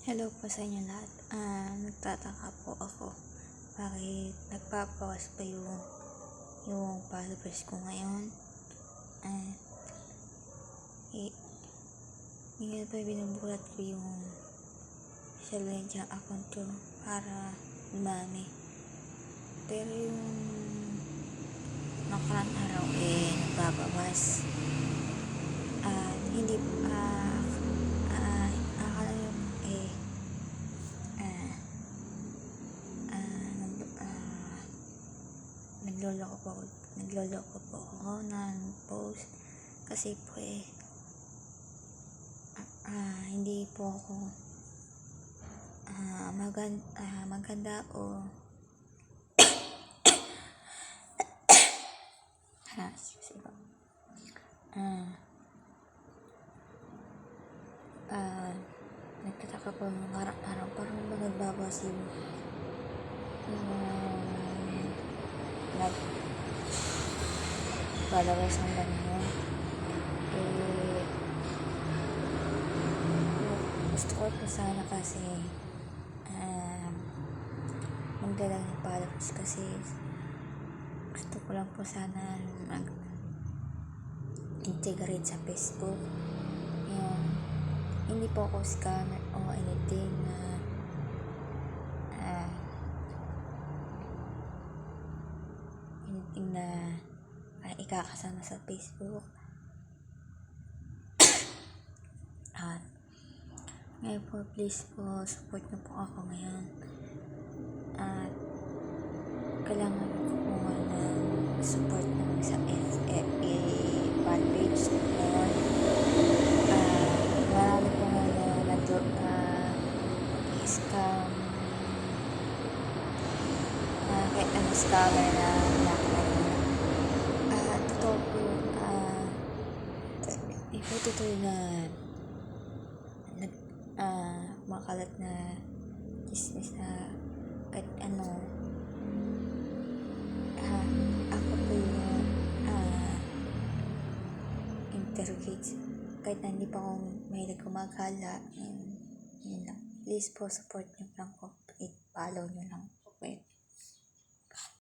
Hello po sa inyo lahat. Nagtataka po ako bakit nagpapawas pa yung followers ko ngayon. Ngayon pa binubulat ko yung social account ko para dumami. Pero yung nakarang araw nagpapawas. Hindi akala nyo nagloloko po ako ng post kasi po hindi po ako maganda o nagtataka po ng araw parang nagbabawas yung followers hanggang ngayon. Gusto ko po sana kasi magdala ng followers kasi gusto ko lang po sana mag-integrate sa Facebook. Hindi po ako scammer o anything na ikakasama sa Facebook. Ngayon po, please po, support na po ako ngayon. At kailangan ko po ng support naman sa FFA fan page ngayon. Marami po ngayon scam kahit ano scammer na totoo po totoo na makalat na chismis na kahit ano ako po yung interrogate kahit na hindi pa ako mahilig kumaghala. Yun lang. Please po support nyo lang po, follow nyo lang.